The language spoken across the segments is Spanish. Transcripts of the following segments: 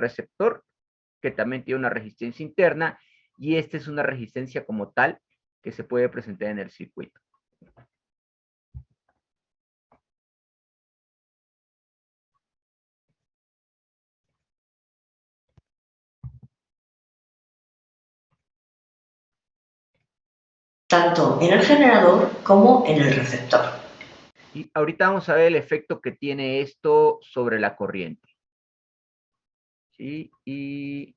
receptor, que también tiene una resistencia interna, y esta es una resistencia como tal que se puede presentar en el circuito. Tanto en el generador como en el receptor. Y ahorita vamos a ver el efecto que tiene esto sobre la corriente. ¿Sí? Y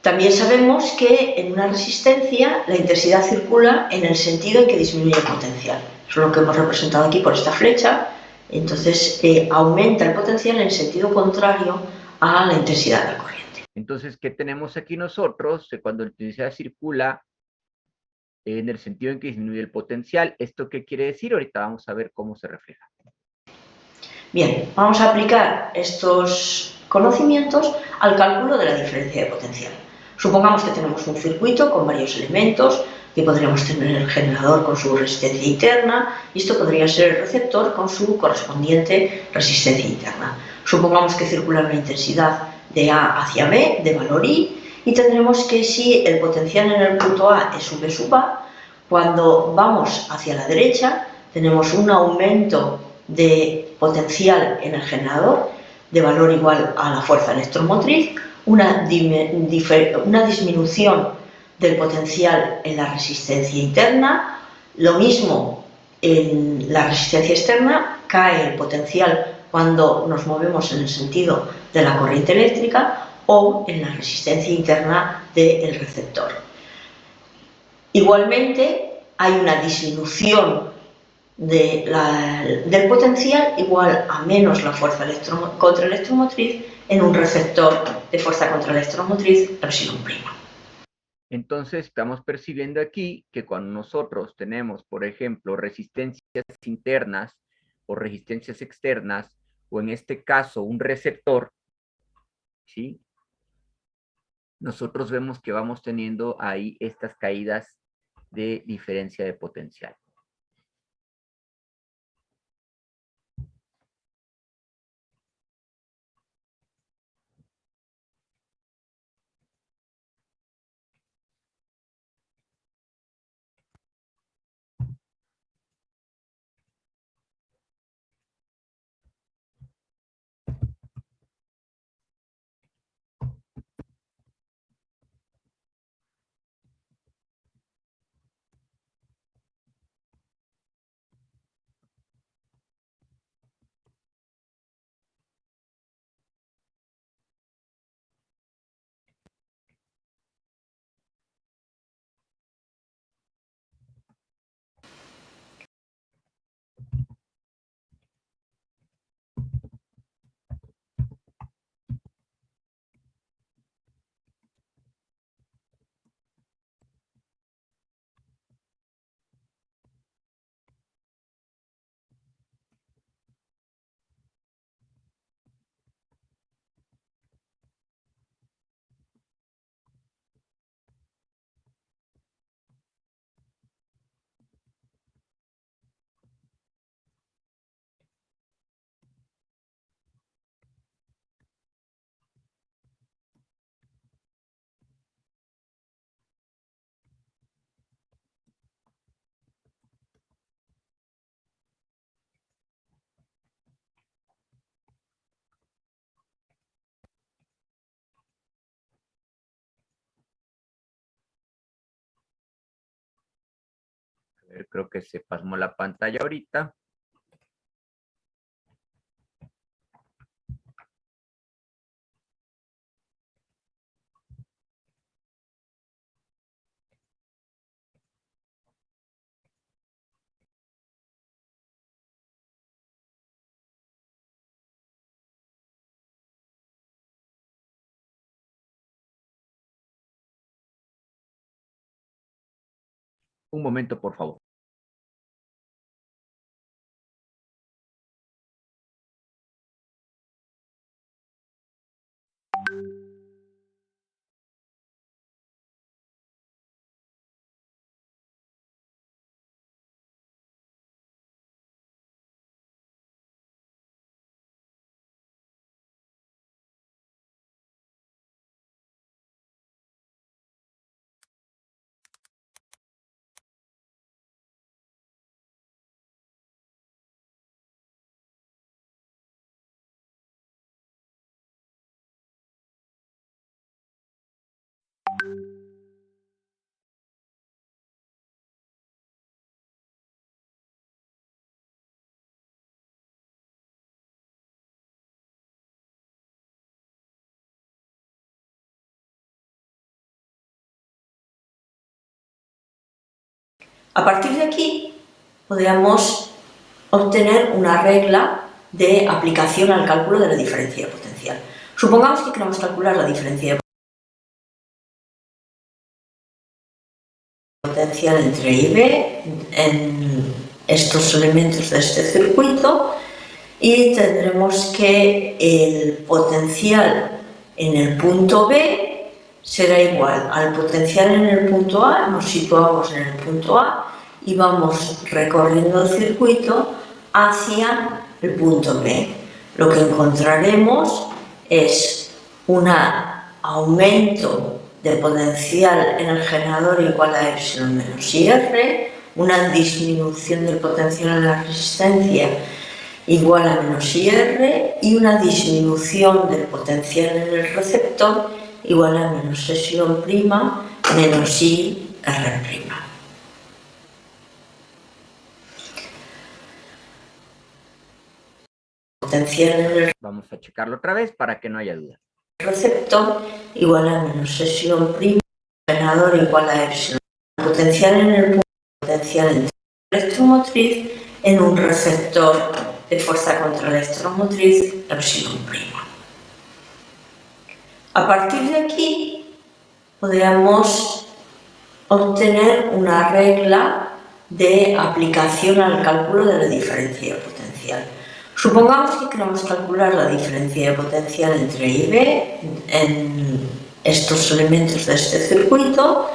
También sabemos que en una resistencia la intensidad circula en el sentido en que disminuye el potencial. Eso es lo que hemos representado aquí por esta flecha. Entonces aumenta el potencial en sentido contrario a la intensidad de la corriente. entonces, ¿qué tenemos aquí nosotros? Cuando la intensidad circula en el sentido en que disminuye el potencial, ¿esto qué quiere decir? Ahorita vamos a ver cómo se refleja. Bien, vamos a aplicar estos conocimientos al cálculo de la diferencia de potencial. Supongamos que tenemos un circuito con varios elementos, que podríamos tener el generador con su resistencia interna, y esto podría ser el receptor con su correspondiente resistencia interna. Supongamos que circula una intensidad de A hacia B, de valor I, y tendremos que si el potencial en el punto A es V sub A, cuando vamos hacia la derecha tenemos un aumento de potencial en el generador de valor igual a la fuerza electromotriz, una disminución del potencial en la resistencia interna, lo mismo en la resistencia externa, cae el potencial cuando nos movemos en el sentido de la corriente eléctrica o en la resistencia interna del receptor. Igualmente, hay una disminución del potencial igual a menos la fuerza contraelectromotriz en un receptor de fuerza contraelectromotriz epsilon'. Entonces, estamos percibiendo aquí que cuando nosotros tenemos, por ejemplo, resistencias internas o resistencias externas, o en este caso un receptor, ¿sí? Nosotros vemos que vamos teniendo ahí estas caídas de diferencia de potencial. A ver, creo que se pasmó la pantalla ahorita. Un momento, por favor. A partir de aquí podríamos obtener una regla de aplicación al cálculo de la diferencia de potencial. Supongamos que queremos calcular la diferencia de potencial entre A y B en estos elementos de este circuito y tendremos que el potencial en el punto B será igual al potencial en el punto A. Nos situamos en el punto A y vamos recorriendo el circuito hacia el punto B. Lo que encontraremos es un aumento de potencial en el generador igual a epsilon menos IR, una disminución del potencial en la resistencia igual a menos IR y una disminución del potencial en el receptor igual a menos epsilon prima menos IR prima. Potencial en el Vamos a checarlo otra vez para que no haya duda. receptor igual a menos epsilon prima, generador igual a epsilon. Potencial en el punto, potencial electromotriz en un receptor de fuerza contra electromotriz epsilon prima. A partir de aquí podríamos obtener una regla de aplicación al cálculo de la diferencia de potencial. Supongamos que queremos calcular la diferencia de potencial entre A y B en estos elementos de este circuito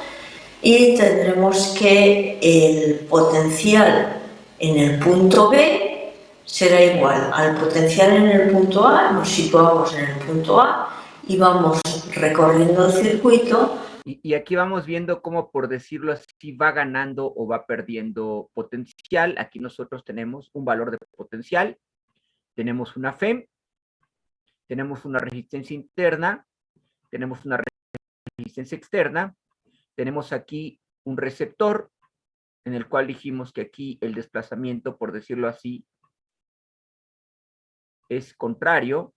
y tendremos que el potencial en el punto B será igual al potencial en el punto A. Nos situamos en el punto A y vamos recorriendo el circuito. Y aquí vamos viendo cómo, por decirlo así, va ganando o va perdiendo potencial. Aquí nosotros tenemos un valor de potencial, tenemos una FEM, tenemos una resistencia interna, tenemos una resistencia externa, tenemos aquí un receptor en el cual dijimos que aquí el desplazamiento, por decirlo así, es contrario.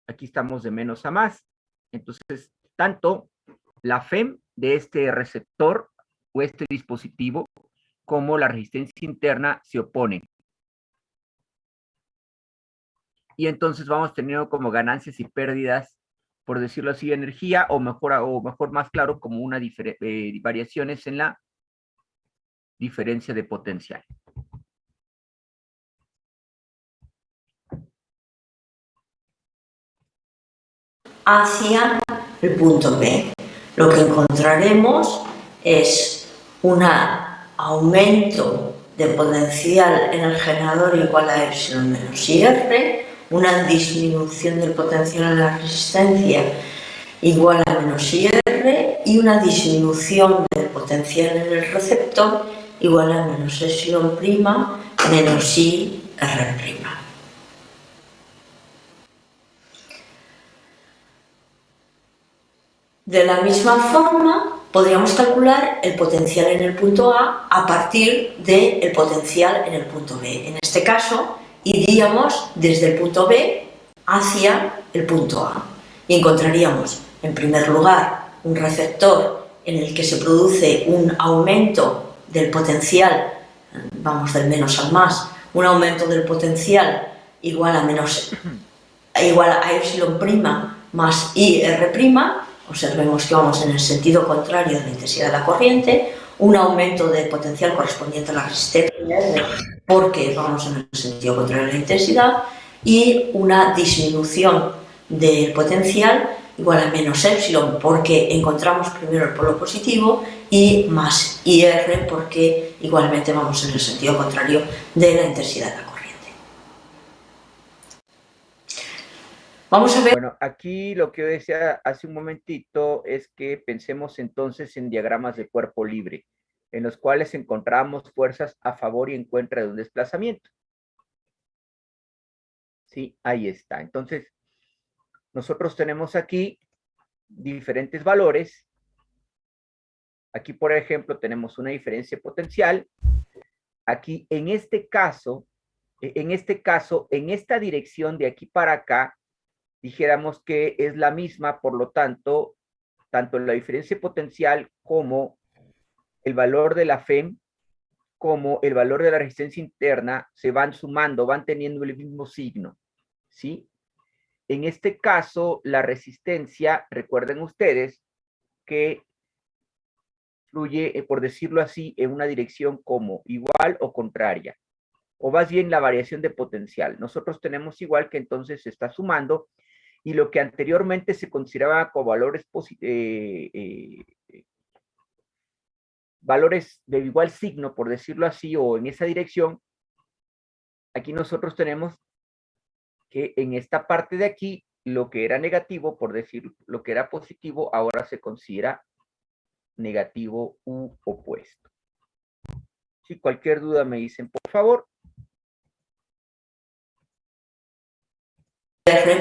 Aquí estamos de menos a más. Entonces, tanto la FEM de este receptor o este dispositivo como la resistencia interna se oponen. Y entonces vamos teniendo como ganancias y pérdidas, por decirlo así, de energía, o mejor más claro, como una variaciones en la diferencia de potencial. Hacia el punto B. Lo que encontraremos es un aumento de potencial en el generador igual a epsilon menos IR, una disminución del potencial en la resistencia igual a menos IR y una disminución del potencial en el receptor igual a menos epsilon prima menos IR prima. De la misma forma, podríamos calcular el potencial en el punto A partir del potencial en el punto B. En este caso, iríamos desde el punto B hacia el punto A y encontraríamos, en primer lugar, un receptor en el que se produce un aumento del potencial, vamos del menos al más, un aumento del potencial igual a epsilon prima más IR prima. Observemos que vamos en el sentido contrario de la intensidad de la corriente. un aumento de potencial correspondiente a la resistencia, porque vamos en el sentido contrario a la intensidad, y una disminución del potencial igual a menos epsilon, porque encontramos primero el polo positivo, y más IR, porque igualmente vamos en el sentido contrario de la intensidad de la corriente. Vamos a ver. Bueno, aquí lo que yo decía hace un momentito es que pensemos entonces en diagramas de cuerpo libre, en los cuales encontramos fuerzas a favor y en contra de un desplazamiento. Sí, ahí está. Entonces, nosotros tenemos aquí diferentes valores. Aquí, por ejemplo, tenemos una diferencia potencial. Aquí, en este caso, en esta dirección de aquí para acá, dijéramos que es la misma, por lo tanto, tanto la diferencia potencial como el valor de la FEM, como el valor de la resistencia interna, se van sumando, van teniendo el mismo signo, ¿sí? En este caso, la resistencia, recuerden ustedes que fluye, por decirlo así, en una dirección como igual o contraria, o más bien la variación de potencial. Nosotros tenemos igual que entonces se está sumando, y lo que anteriormente se consideraba como valores de igual signo, por decirlo así, o en esa dirección, aquí nosotros tenemos que en esta parte de aquí, lo que era negativo, por decir lo que era positivo, ahora se considera negativo u opuesto. Si cualquier duda me dicen, por favor.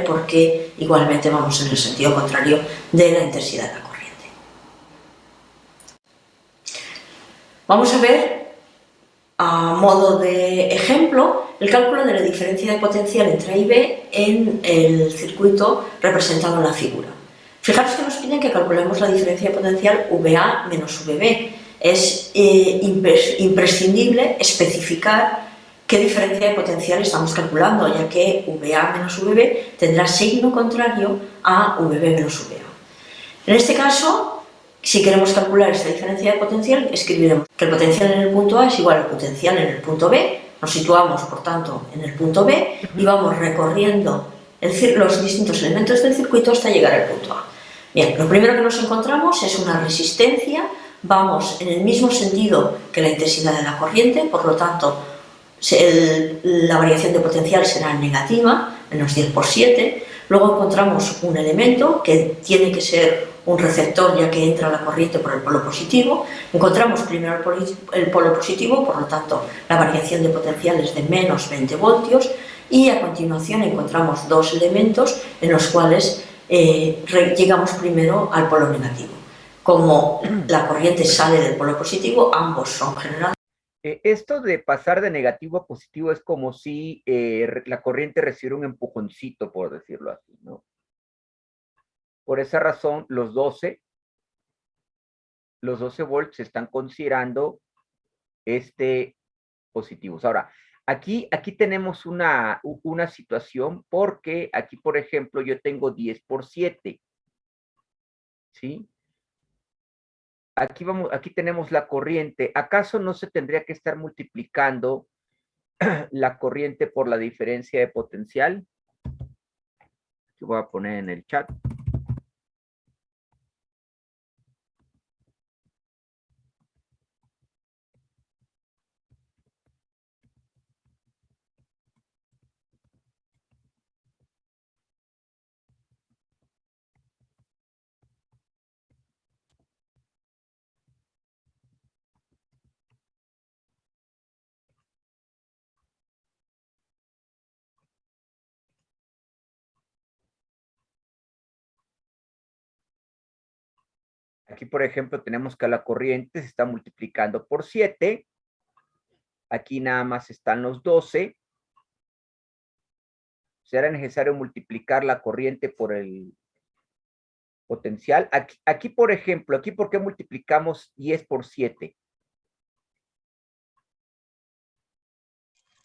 Porque igualmente vamos en el sentido contrario de la intensidad de la corriente. Vamos a ver, a modo de ejemplo, el cálculo de la diferencia de potencial entre A y B en el circuito representado en la figura. Fijaros que nos piden que calculemos la diferencia de potencial VA menos VB. Es imprescindible especificar qué diferencia de potencial estamos calculando, ya que VA menos VB tendrá signo contrario a VB menos VA. En este caso, si queremos calcular esta diferencia de potencial, escribiremos que el potencial en el punto A es igual al potencial en el punto B. Nos situamos, por tanto, en el punto B y vamos recorriendo los distintos elementos del circuito hasta llegar al punto A. Bien, lo primero que nos encontramos es una resistencia. Vamos en el mismo sentido que la intensidad de la corriente, por lo tanto, la variación de potencial será negativa, menos 10 por 7. Luego encontramos un elemento que tiene que ser un receptor, ya que entra la corriente por el polo positivo. Encontramos primero el polo positivo, por lo tanto la variación de potencial es de menos 20 voltios, y a continuación encontramos dos elementos en los cuales llegamos primero al polo negativo. Como la corriente sale del polo positivo, ambos son generados. Esto de pasar de negativo a positivo es como si la corriente recibiera un empujoncito, por decirlo así, ¿no? Por esa razón, los 12 volts se están considerando positivos. Ahora, aquí tenemos una situación, porque aquí, por ejemplo, yo tengo 10 por 7, ¿sí? Aquí tenemos la corriente. ¿Acaso no se tendría que estar multiplicando la corriente por la diferencia de potencial? Que voy a poner en el chat. Aquí, por ejemplo, tenemos que la corriente se está multiplicando por 7. Aquí nada más están los 12. Será necesario multiplicar la corriente por el potencial. Aquí, por ejemplo, aquí, ¿por qué multiplicamos 10 por 7?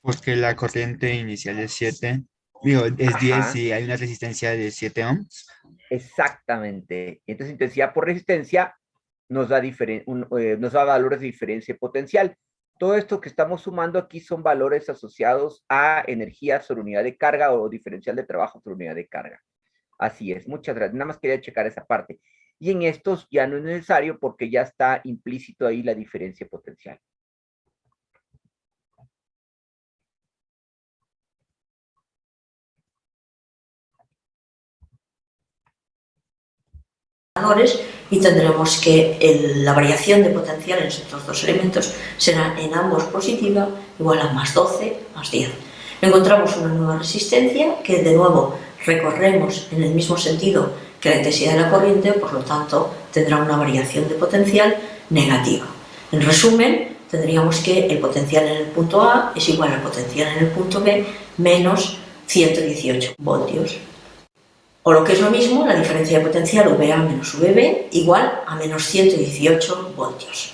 Porque la corriente inicial es 7, digo, es 10 y hay una resistencia de 7 ohms. Exactamente. Entonces, intensidad por resistencia nos da valores de diferencia potencial. Todo esto que estamos sumando aquí son valores asociados a energía sobre unidad de carga o diferencial de trabajo sobre unidad de carga. Así es, muchas gracias. Nada más quería checar esa parte. Y en estos ya no es necesario porque ya está implícito ahí la diferencia potencial. Y tendremos que la variación de potencial en estos dos elementos será en ambos positiva, igual a más 12, más 10. Encontramos una nueva resistencia que de nuevo recorremos en el mismo sentido que la intensidad de la corriente, por lo tanto tendrá una variación de potencial negativa. En resumen, tendríamos que el potencial en el punto A es igual al potencial en el punto B menos 118 voltios. O lo que es lo mismo, la diferencia de potencial VA menos VB igual a menos 118 voltios.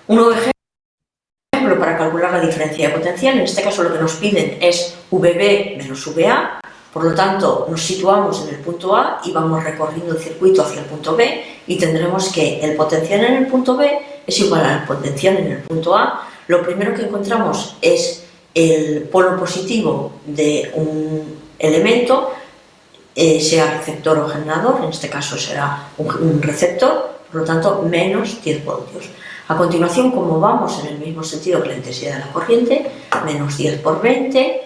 Un nuevo ejemplo para calcular la diferencia de potencial, en este caso lo que nos piden es VB menos VA, por lo tanto nos situamos en el punto A y vamos recorriendo el circuito hacia el punto B y tendremos que el potencial en el punto B es igual al potencial en el punto A. Lo primero que encontramos es el polo positivo de un elemento, sea receptor o generador, en este caso será un receptor, por lo tanto menos 10 voltios. A continuación, como vamos en el mismo sentido que la intensidad de la corriente, menos 10 por 20.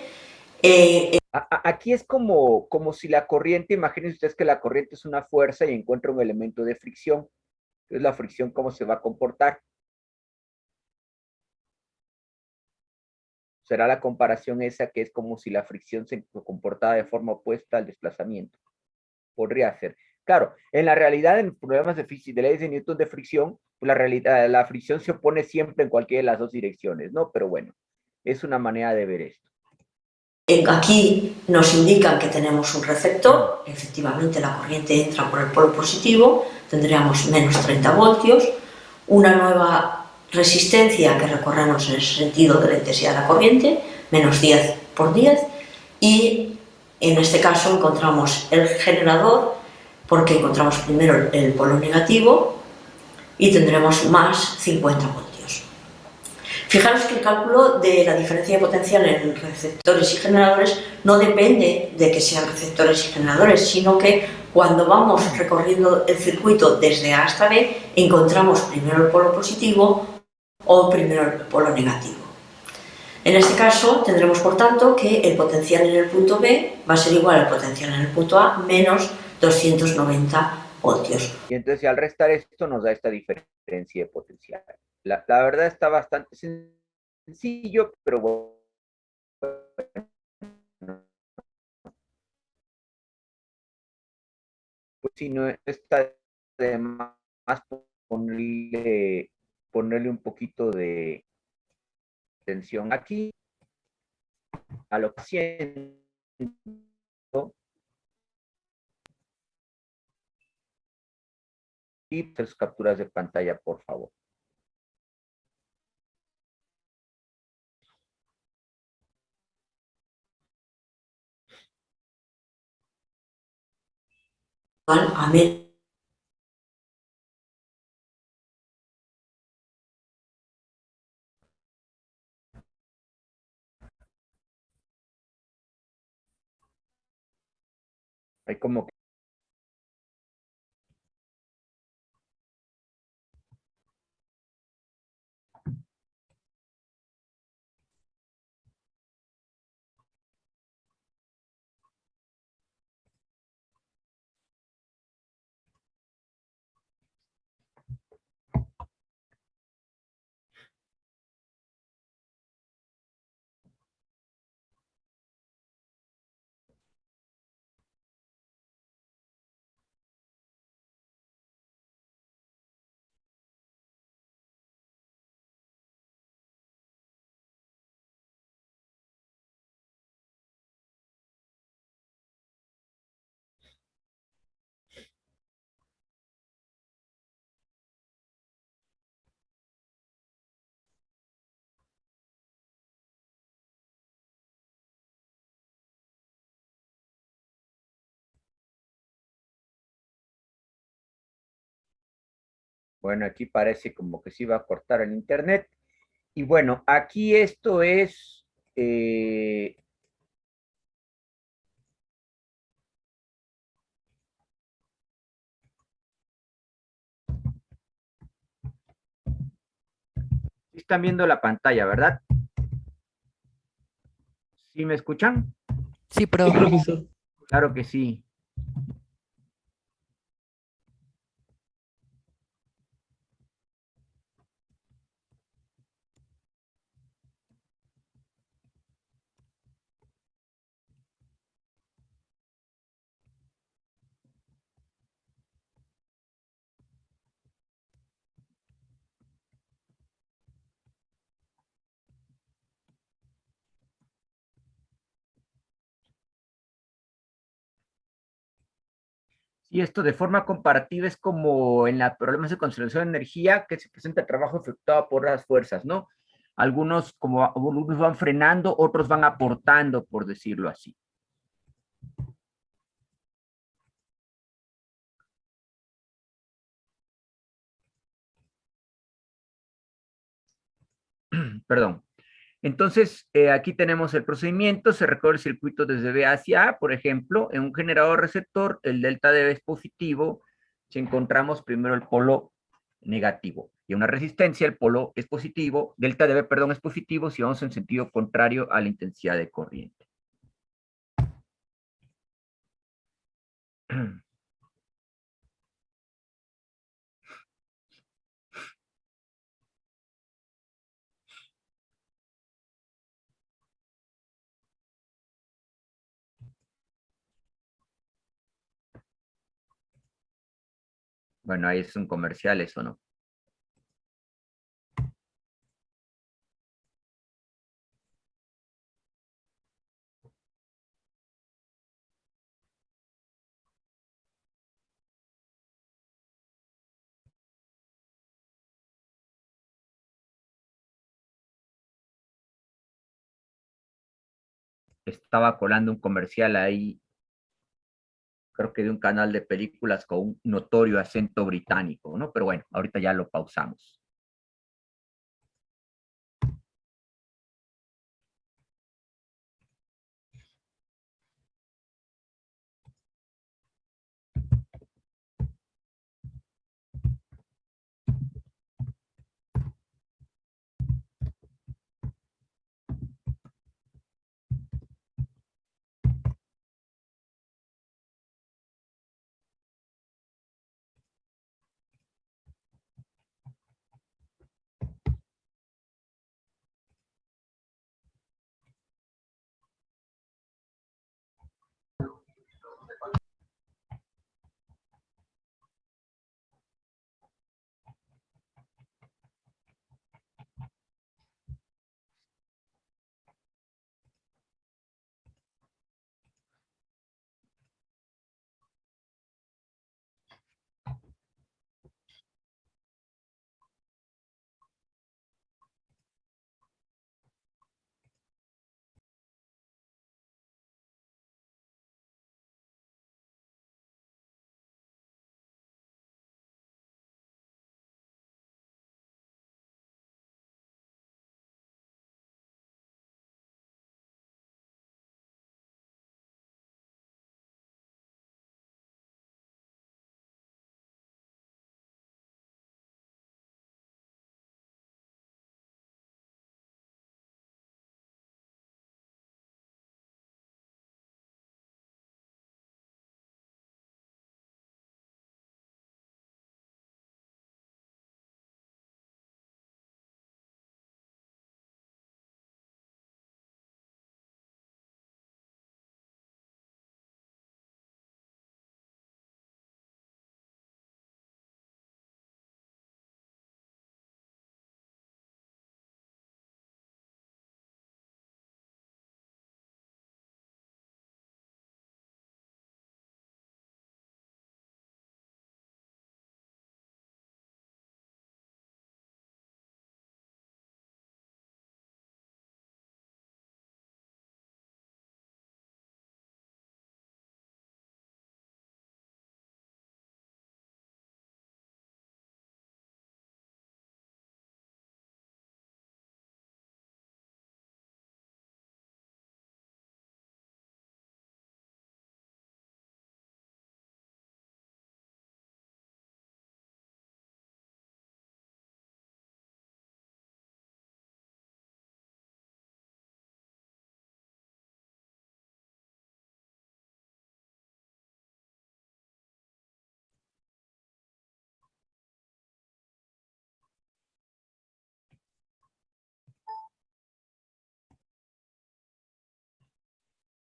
Aquí es como si la corriente, imagínense ustedes que la corriente es una fuerza y encuentra un elemento de fricción. Entonces la fricción, ¿cómo se va a comportar? Será la comparación esa que es como si la fricción se comportara de forma opuesta al desplazamiento. Podría ser. Claro, en la realidad, en problemas de física, de leyes de Newton de fricción, pues la fricción se opone siempre en cualquiera de las dos direcciones, ¿no? Pero bueno, es una manera de ver esto. Aquí nos indican que tenemos un receptor, efectivamente la corriente entra por el polo positivo, tendríamos menos 30 voltios, una nueva resistencia que recorremos en ese sentido de la intensidad de la corriente, menos 10 por 10, y en este caso encontramos el generador, porque encontramos primero el polo negativo, y tendremos más 50 voltios. Fijaros que el cálculo de la diferencia de potencial en receptores y generadores no depende de que sean receptores y generadores, sino que cuando vamos recorriendo el circuito desde A hasta B, encontramos primero el polo positivo o primero el polo negativo. En este caso tendremos por tanto que el potencial en el punto B va a ser igual al potencial en el punto A menos 290 voltios. Y entonces al restar esto nos da esta diferencia de potencial. La verdad está bastante sencillo, pero bueno. Pues si no está de más ponerle un poquito de atención aquí a lo que siento y sus capturas de pantalla, por favor. Amén. Hay como que Bueno, aquí parece como que se iba a cortar el internet. Y bueno, aquí esto es... están viendo la pantalla, ¿verdad? ¿Sí me escuchan? Sí, Sí, profe. profesor. Claro que sí. Y esto de forma comparativa es como en los problemas de conservación de energía que se presenta el trabajo efectuado por las fuerzas, ¿no? Algunos como algunos van frenando, otros van aportando, por decirlo así. Perdón. Entonces, aquí tenemos el procedimiento, se recorre el circuito desde B hacia A, por ejemplo, en un generador receptor, el delta de B es positivo, si encontramos primero el polo negativo, y una resistencia, el polo es positivo, delta de B, perdón, es positivo si vamos en sentido contrario a la intensidad de corriente. Bueno, ahí es un comercial, eso no. Estaba colando un comercial ahí, creo que de un canal de películas con un notorio acento británico, ¿no? Pero bueno, ahorita ya lo pausamos.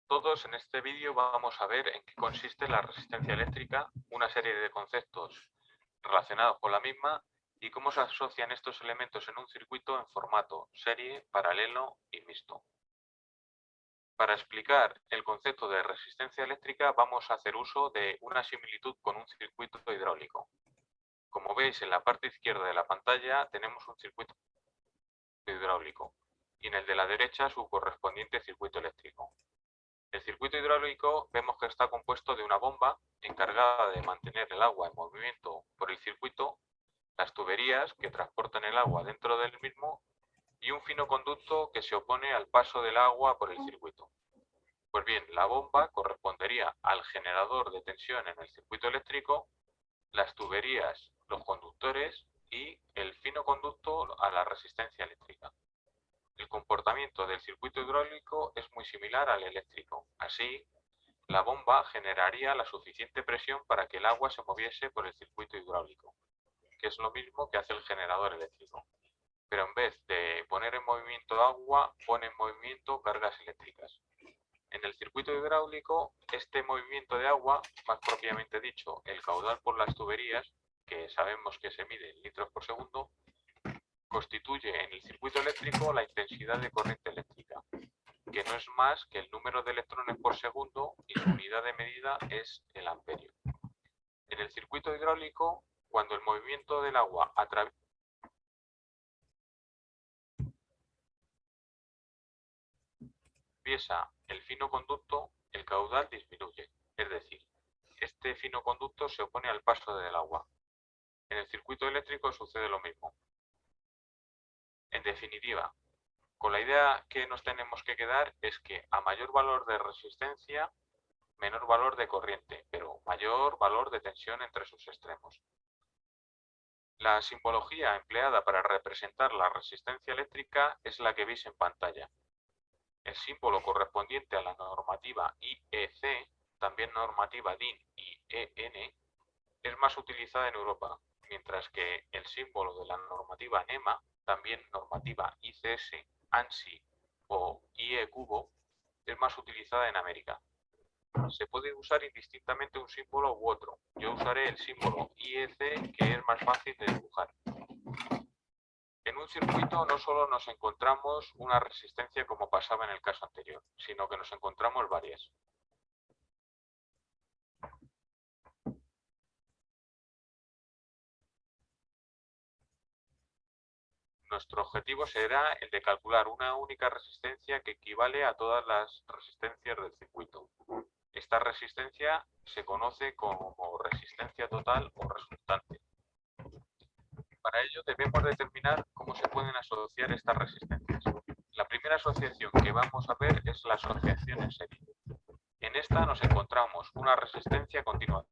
todos, en este vídeo vamos a ver en qué consiste la resistencia eléctrica, una serie de conceptos relacionados con la misma y cómo se asocian estos elementos en un circuito en formato serie, paralelo y mixto. Para explicar el concepto de resistencia eléctrica vamos a hacer uso de una similitud con un circuito hidráulico. Como veis en la parte izquierda de la pantalla tenemos un circuito hidráulico y en el de la derecha su correspondiente circuito eléctrico. El circuito hidráulico vemos que está compuesto de una bomba encargada de mantener el agua en movimiento por el circuito, las tuberías que transportan el agua dentro del mismo y un fino conducto que se opone al paso del agua por el circuito. Pues bien, la bomba correspondería al generador de tensión en el circuito eléctrico, las tuberías, los conductores y el fino conducto a la resistencia eléctrica. El comportamiento del circuito hidráulico es muy similar al eléctrico. Así, la bomba generaría la suficiente presión para que el agua se moviese por el circuito hidráulico, que es lo mismo que hace el generador eléctrico. Pero en vez de poner en movimiento agua, pone en movimiento cargas eléctricas. En el circuito hidráulico, este movimiento de agua, más propiamente dicho, el caudal por las tuberías, que sabemos que se mide en litros por segundo, constituye en el circuito eléctrico la intensidad de corriente eléctrica, que no es más que el número de electrones por segundo y su unidad de medida es el amperio. En el circuito hidráulico, cuando el movimiento del agua atraviesa el fino conducto, el caudal disminuye, es decir, este fino conducto se opone al paso del agua. En el circuito eléctrico sucede lo mismo. En definitiva, con la idea que nos tenemos que quedar es que a mayor valor de resistencia, menor valor de corriente, pero mayor valor de tensión entre sus extremos. La simbología empleada para representar la resistencia eléctrica es la que veis en pantalla. El símbolo correspondiente a la normativa IEC, también normativa DIN y EN, es más utilizada en Europa, mientras que el símbolo de la normativa NEMA, también normativa ICS, ANSI o IE cubo, es más utilizada en América. Se puede usar indistintamente un símbolo u otro. Yo usaré el símbolo IEC, que es más fácil de dibujar. En un circuito no solo nos encontramos una resistencia como pasaba en el caso anterior, sino que nos encontramos varias. Nuestro objetivo será el de calcular una única resistencia que equivale a todas las resistencias del circuito. Esta resistencia se conoce como resistencia total o resultante. Para ello debemos determinar cómo se pueden asociar estas resistencias. La primera asociación que vamos a ver es la asociación en serie. En esta nos encontramos una resistencia continua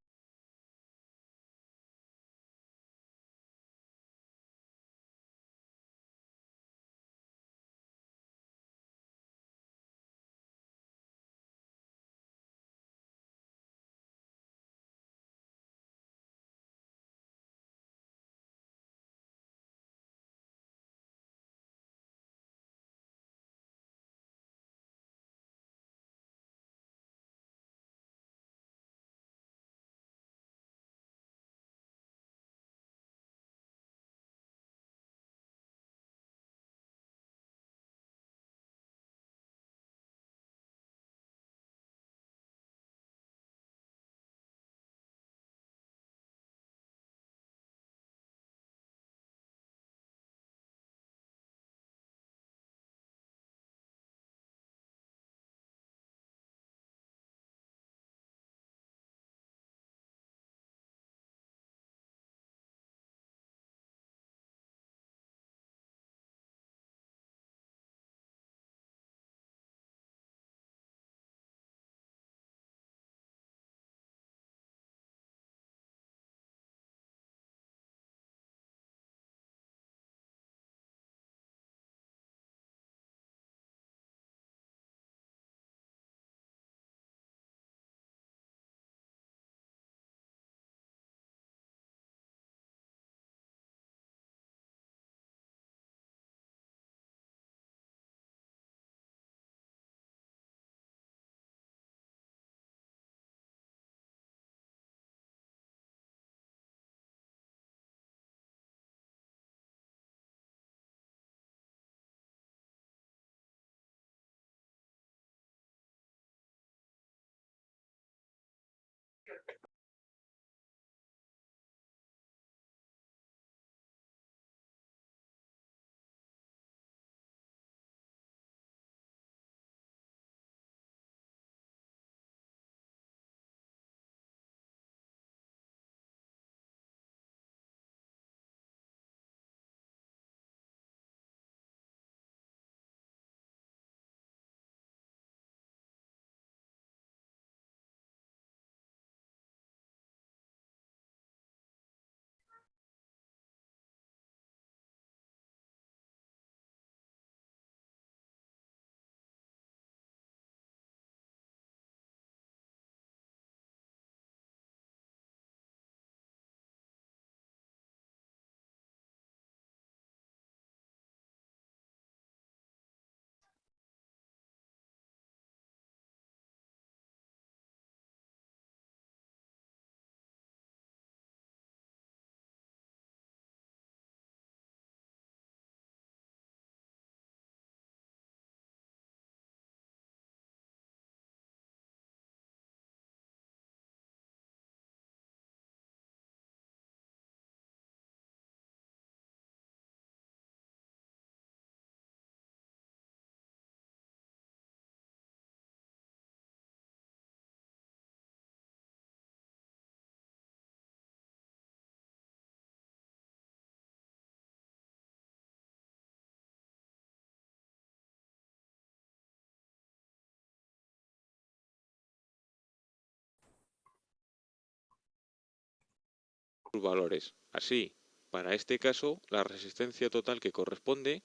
sus valores. Así, para este caso, la resistencia total que corresponde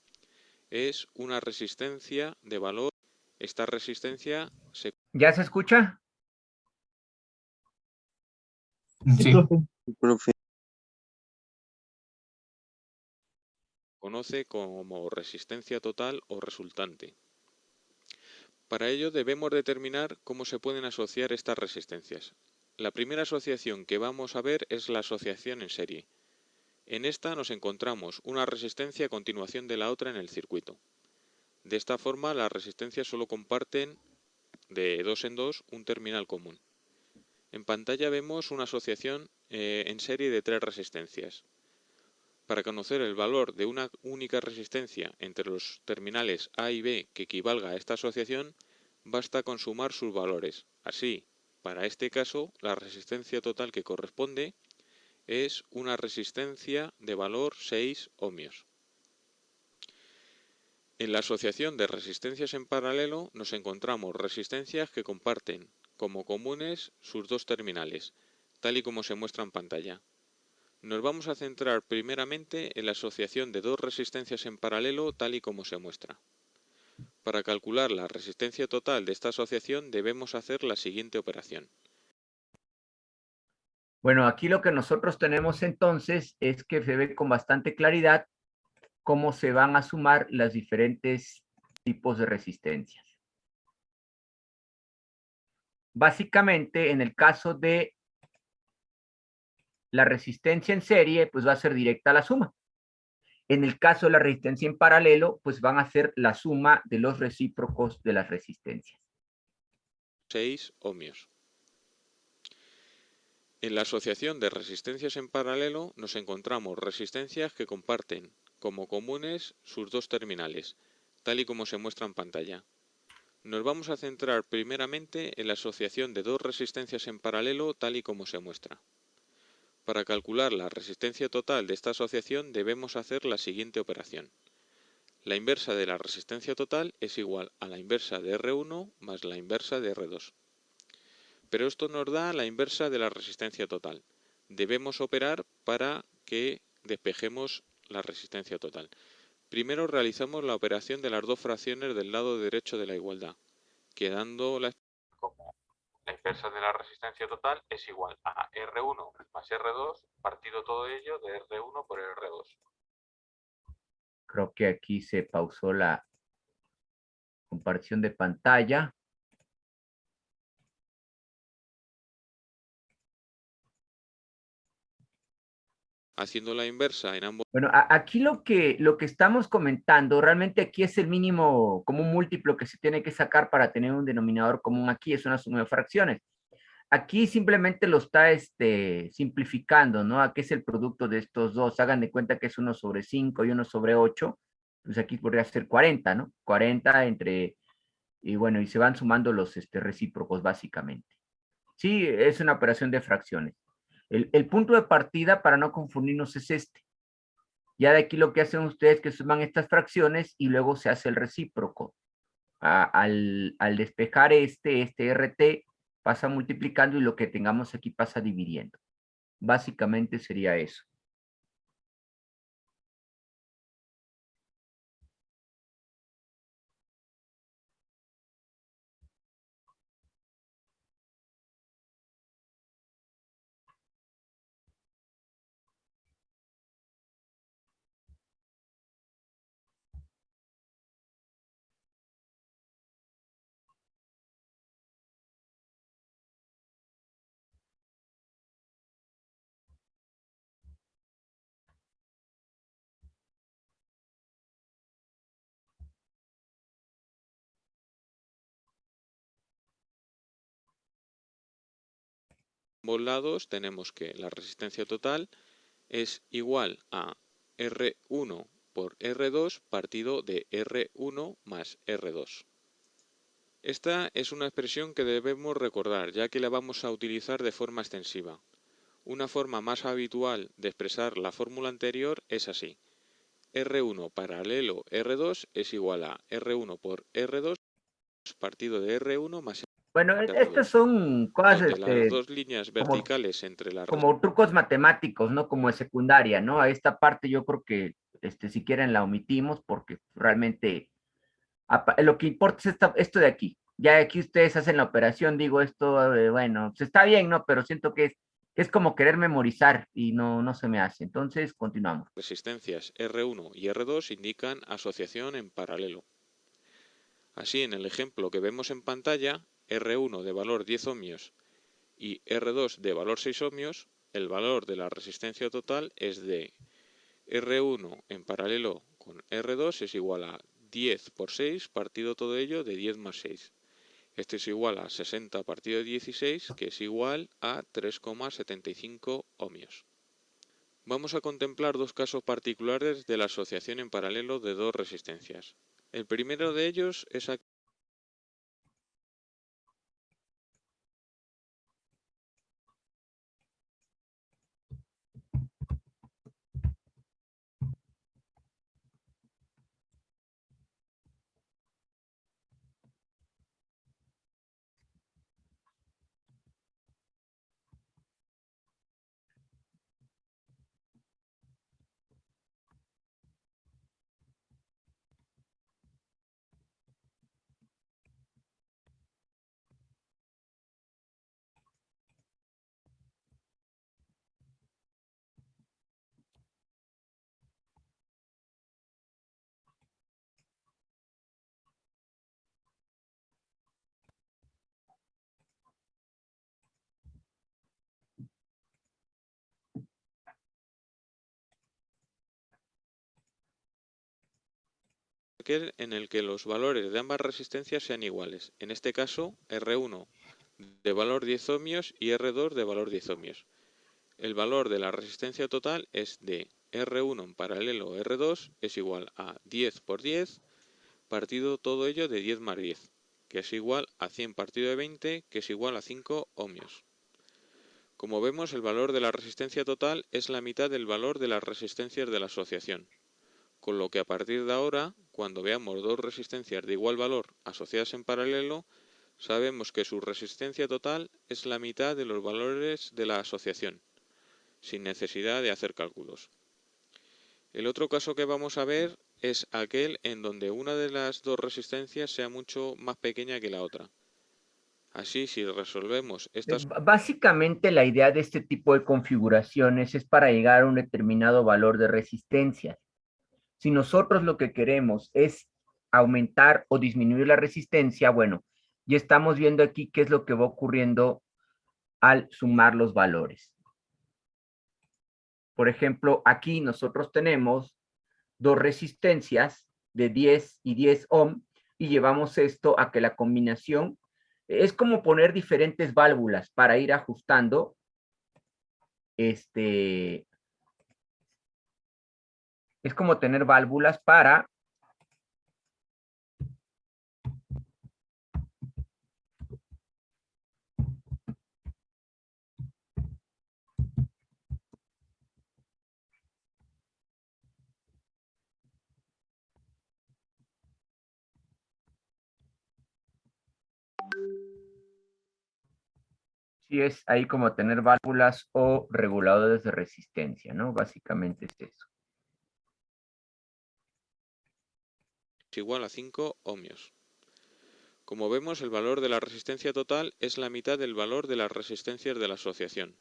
es una resistencia de valor. Esta resistencia se ¿Ya se escucha? Sí. Profe, conoce como resistencia total o resultante. Para ello debemos determinar cómo se pueden asociar estas resistencias. La primera asociación que vamos a ver es la asociación en serie. En esta nos encontramos una resistencia a continuación de la otra en el circuito. De esta forma, las resistencias solo comparten de dos en dos un terminal común. En pantalla vemos una asociación en serie de tres resistencias. Para conocer el valor de una única resistencia entre los terminales A y B que equivalga a esta asociación, basta con sumar sus valores. Así, para este caso, la resistencia total que corresponde es una resistencia de valor 6 ohmios. En la asociación de resistencias en paralelo nos encontramos resistencias que comparten como comunes sus dos terminales, tal y como se muestra en pantalla. Nos vamos a centrar primeramente en la asociación de dos resistencias en paralelo tal y como se muestra. Para calcular la resistencia total de esta asociación debemos hacer la siguiente operación. Bueno, aquí lo que nosotros tenemos entonces es que se ve con bastante claridad cómo se van a sumar los diferentes tipos de resistencias. Básicamente, en el caso de la resistencia en serie, pues va a ser directa a la suma. En el caso de la resistencia en paralelo, pues van a ser la suma de los recíprocos de las resistencias. 6 ohmios. En la asociación de resistencias en paralelo nos encontramos resistencias que comparten como comunes sus dos terminales, tal y como se muestra en pantalla. Nos vamos a centrar primeramente en la asociación de dos resistencias en paralelo tal y como se muestra. Para calcular la resistencia total de esta asociación debemos hacer la siguiente operación. La inversa de la resistencia total es igual a la inversa de R1 más la inversa de R2. Pero esto nos da la inversa de la resistencia total. Debemos operar para que despejemos la resistencia total. Primero realizamos la operación de las dos fracciones del lado derecho de la igualdad, quedando como la inversa de la resistencia total es igual a R1 más R2 partido todo ello de R1 por R2. Creo que aquí se pausó la comparación de pantalla. Haciendo la inversa en ambos. Bueno, aquí lo que estamos comentando, realmente aquí es el mínimo común múltiplo que se tiene que sacar para tener un denominador común aquí, es una suma de fracciones. Aquí simplemente lo está simplificando, ¿no? Aquí es el producto de estos dos. Hagan de cuenta que es 1 sobre 5 y 1 sobre 8. Pues aquí podría ser 40, ¿no? 40 entre, y bueno, y se van sumando los recíprocos básicamente. Sí, es una operación de fracciones. El punto de partida para no confundirnos es este. Ya de aquí lo que hacen ustedes es que suman estas fracciones y luego se hace el recíproco. Al despejar este RT pasa multiplicando y lo que tengamos aquí pasa dividiendo. Básicamente sería eso. Ambos lados tenemos que la resistencia total es igual a R1 por R2 partido de R1 más R2. Esta es una expresión que debemos recordar, ya que la vamos a utilizar de forma extensiva. Una forma más habitual de expresar la fórmula anterior es así. R1 paralelo R2 es igual a R1 por R2 partido de R1 más Bueno, estas son cosas donde las dos líneas verticales entre las como trucos matemáticos, ¿no? Como de secundaria, ¿no? A esta parte yo creo que si quieren la omitimos porque realmente lo que importa es esto de aquí. Ya aquí ustedes hacen la operación, digo esto, bueno, pues está bien, ¿no? Pero siento que es como querer memorizar y no se me hace. Entonces, continuamos. resistencias R1 y R2 indican asociación en paralelo. Así, en el ejemplo que vemos en pantalla, R1 de valor 10 ohmios y R2 de valor 6 ohmios, el valor de la resistencia total es de R1 en paralelo con R2 es igual a 10 por 6 partido todo ello de 10 más 6. Esto es igual a 60 partido de 16, que es igual a 3,75 ohmios. Vamos a contemplar dos casos particulares de la asociación en paralelo de dos resistencias. El primero de ellos es aquel en el que los valores de ambas resistencias sean iguales. En este caso, R1 de valor 10 ohmios y R2 de valor 10 ohmios. El valor de la resistencia total es de R1 en paralelo a R2 es igual a 10 por 10 partido todo ello de 10 más 10, que es igual a 100 partido de 20, que es igual a 5 ohmios. Como vemos, el valor de la resistencia total es la mitad del valor de las resistencias de la asociación, con lo que a partir de ahora, cuando veamos dos resistencias de igual valor asociadas en paralelo, sabemos que su resistencia total es la mitad de los valores de la asociación, sin necesidad de hacer cálculos. El otro caso que vamos a ver es aquel en donde una de las dos resistencias sea mucho más pequeña que la otra. Así, si resolvemos estas... Básicamente la idea de este tipo de configuraciones es para llegar a un determinado valor de resistencia. Si nosotros lo que queremos es aumentar o disminuir la resistencia, bueno, ya estamos viendo aquí qué es lo que va ocurriendo al sumar los valores. Por ejemplo, aquí nosotros tenemos dos resistencias de 10 y 10 ohm y llevamos esto a que la combinación es como poner diferentes válvulas para ir ajustando es como tener válvulas para sí es ahí como tener válvulas o reguladores de resistencia, ¿no? Básicamente es eso. es igual a 5 ohmios. Como vemos, el valor de la resistencia total es la mitad del valor de las resistencias de la asociación,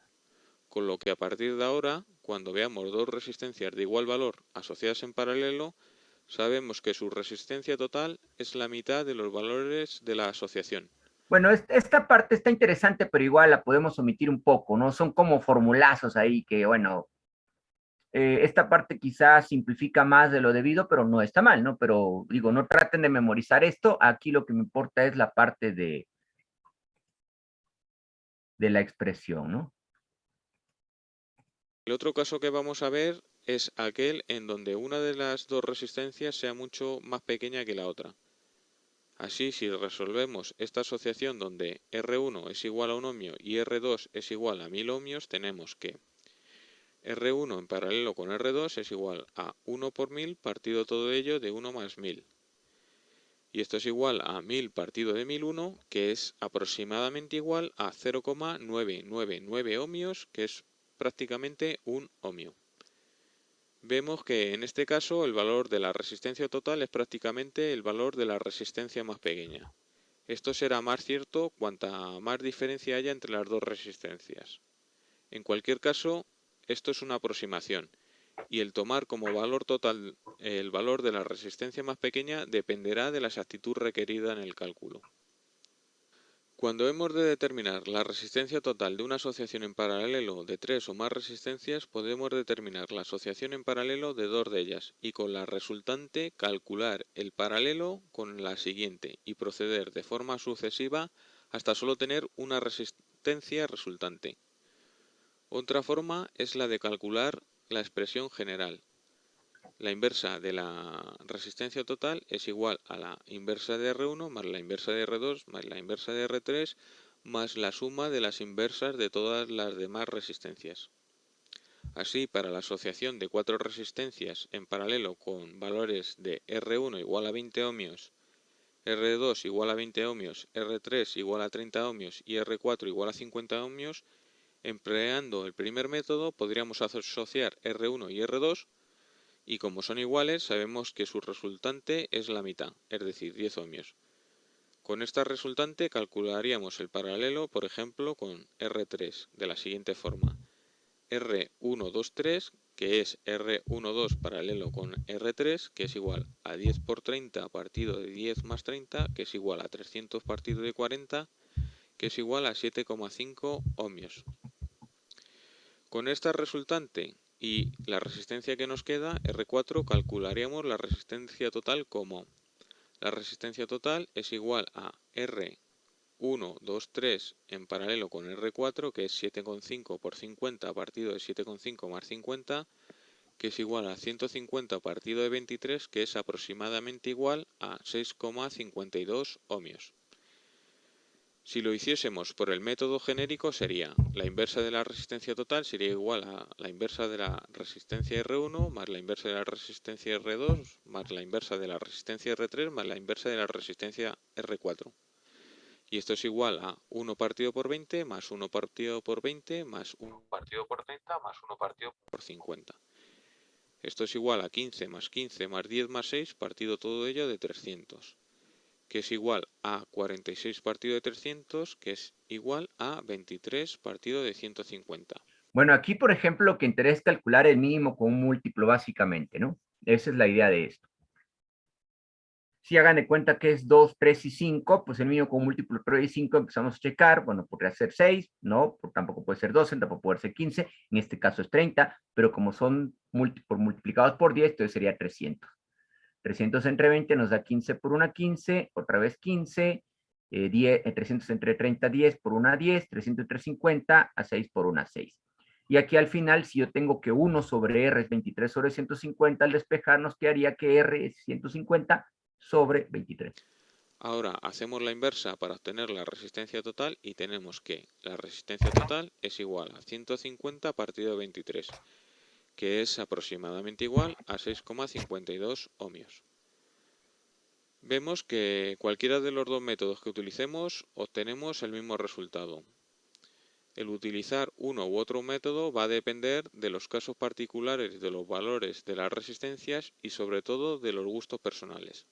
con lo que a partir de ahora, cuando veamos dos resistencias de igual valor asociadas en paralelo, sabemos que su resistencia total es la mitad de los valores de la asociación. Bueno, esta parte está interesante, pero igual la podemos omitir un poco, ¿no? Son como formulazos ahí que, bueno, esta parte quizás simplifica más de lo debido, pero no está mal, ¿no? Pero digo, no traten de memorizar esto. Aquí lo que me importa es la parte de la expresión, ¿no? El otro caso que vamos a ver es aquel en donde una de las dos resistencias sea mucho más pequeña que la otra. Así, si resolvemos esta asociación donde R1 es igual a 1 ohmio y R2 es igual a 1000 ohmios, tenemos que R1 en paralelo con R2 es igual a 1 por 1000 partido todo ello de 1 más 1000. Y esto es igual a 1000 partido de 1001, que es aproximadamente igual a 0,999 ohmios, que es prácticamente un ohmio. Vemos que en este caso el valor de la resistencia total es prácticamente el valor de la resistencia más pequeña. Esto será más cierto cuanta más diferencia haya entre las dos resistencias. En cualquier caso, esto es una aproximación, y el tomar como valor total el valor de la resistencia más pequeña dependerá de la exactitud requerida en el cálculo. Cuando hemos de determinar la resistencia total de una asociación en paralelo de 3 o más resistencias, podemos determinar la asociación en paralelo de 2 de ellas y con la resultante calcular el paralelo con la siguiente y proceder de forma sucesiva hasta solo tener una resistencia resultante. Otra forma es la de calcular la expresión general. La inversa de la resistencia total es igual a la inversa de R1 más la inversa de R2 más la inversa de R3 más la suma de las inversas de todas las demás resistencias. Así, para la asociación de 4 resistencias en paralelo con valores de R1 igual a 20 ohmios, R2 igual a 20 ohmios, R3 igual a 30 ohmios y R4 igual a 50 ohmios, empleando el primer método podríamos asociar R1 y R2, y como son iguales, sabemos que su resultante es la mitad, es decir, 10 ohmios. Con esta resultante calcularíamos el paralelo, por ejemplo, con R3, de la siguiente forma. R123, que es R12 paralelo con R3, que es igual a 10 por 30 partido de 10 más 30, que es igual a 300 partido de 40, que es igual a 7,5 ohmios. Con esta resultante y la resistencia que nos queda, R4, calcularíamos la resistencia total como la resistencia total es igual a R123 en paralelo con R4, que es 7,5 por 50 partido de 7,5 más 50, que es igual a 150 partido de 23, que es aproximadamente igual a 6,52 ohmios. Si lo hiciésemos por el método genérico sería la inversa de la resistencia total sería igual a la inversa de la resistencia R1 más la inversa de la resistencia R2 más la inversa de la resistencia R3 más la inversa de la resistencia R4. Y esto es igual a 1 partido por 20 más 1 partido por 20 más 1 partido por 30 más 1 partido por 50. Esto es igual a 15 más 15 más 10 más 6 partido todo ello de 300. Que es igual a 46 partido de 300, que es igual a 23 partido de 150. Bueno, aquí, por ejemplo, lo que interesa es calcular el mínimo con un múltiplo, básicamente, ¿no? Esa es la idea de esto. Si hagan de cuenta que es 2, 3 y 5, pues el mínimo con un múltiplo 3 y 5 empezamos a checar. Bueno, podría ser 6, ¿no? Tampoco puede ser 12, tampoco puede ser 15. En este caso es 30, pero como son multiplicados por 10, entonces sería 300. 300 entre 20 nos da 15 por una 15, otra vez 15, 300 entre 30, 10 por una 10, 300 entre 50, a 6 por una 6. Y aquí al final, si yo tengo que 1 sobre R es 23 sobre 150, al despejar nos quedaría que R es 150 sobre 23. Ahora hacemos la inversa para obtener la resistencia total y tenemos que la resistencia total es igual a 150 partido de 23, que es aproximadamente igual a 6,52 ohmios. Vemos que cualquiera de los dos métodos que utilicemos obtenemos el mismo resultado. El utilizar uno u otro método va a depender de los casos particulares de los valores de las resistencias y sobre todo de los gustos personales.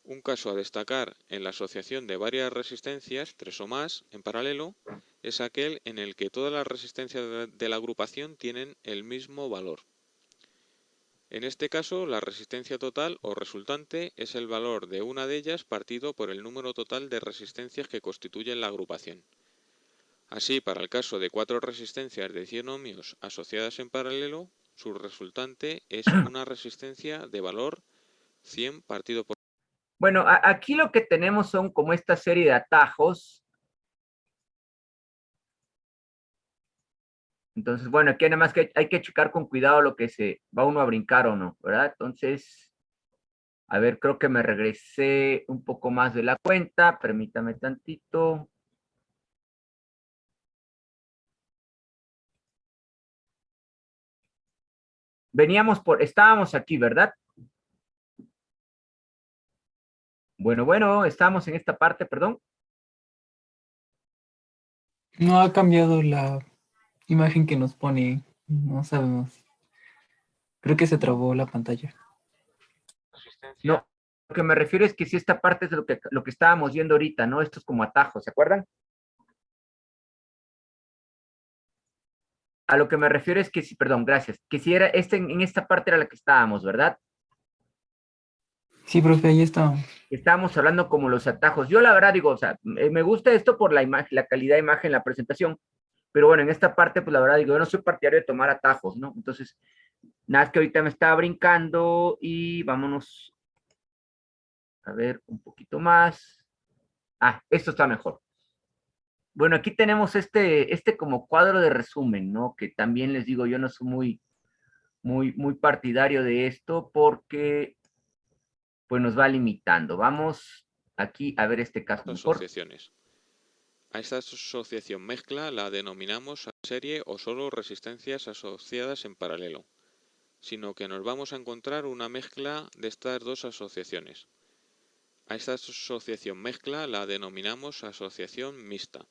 Un caso a destacar en la asociación de varias resistencias, 3 o más, en paralelo, es aquel en el que todas las resistencias de la agrupación tienen el mismo valor. En este caso, la resistencia total o resultante es el valor de una de ellas partido por el número total de resistencias que constituyen la agrupación. Así, para el caso de 4 resistencias de 100 ohmios asociadas en paralelo, su resultante es una resistencia de valor 100 partido por... Bueno, aquí lo que tenemos son como esta serie de atajos. Entonces, bueno, aquí nada más que hay que checar con cuidado lo que se va uno a brincar o no, ¿verdad? Entonces, a ver, creo que me regresé un poco más de la cuenta. Permítame tantito. Estábamos aquí, ¿verdad? Bueno, estamos en esta parte, perdón. No ha cambiado la imagen que nos pone, no sabemos. Creo que se trabó la pantalla. Resistencia. No, lo que me refiero es que si esta parte es lo que estábamos viendo ahorita, ¿no? Esto es como atajos, ¿se acuerdan? A lo que me refiero es que si, perdón, gracias, que si era en esta parte era la que estábamos, ¿verdad? Sí, profe, ahí está. Estábamos hablando como los atajos. Yo la verdad digo, o sea, me gusta esto por la imagen, la calidad de imagen, la presentación, pero bueno, en esta parte, pues la verdad digo, yo no soy partidario de tomar atajos, ¿no? Entonces, nada, es que ahorita me estaba brincando y vámonos a ver un poquito más. Ah, esto está mejor. Bueno, aquí tenemos este como cuadro de resumen, ¿no? Que también les digo, yo no soy muy partidario de esto porque pues nos va limitando. Vamos aquí a ver este caso mejor. Asociaciones. A esta asociación mezcla la denominamos serie o solo resistencias asociadas en paralelo, sino que nos vamos a encontrar una mezcla de estas dos asociaciones. A esta asociación mezcla la denominamos asociación mixta.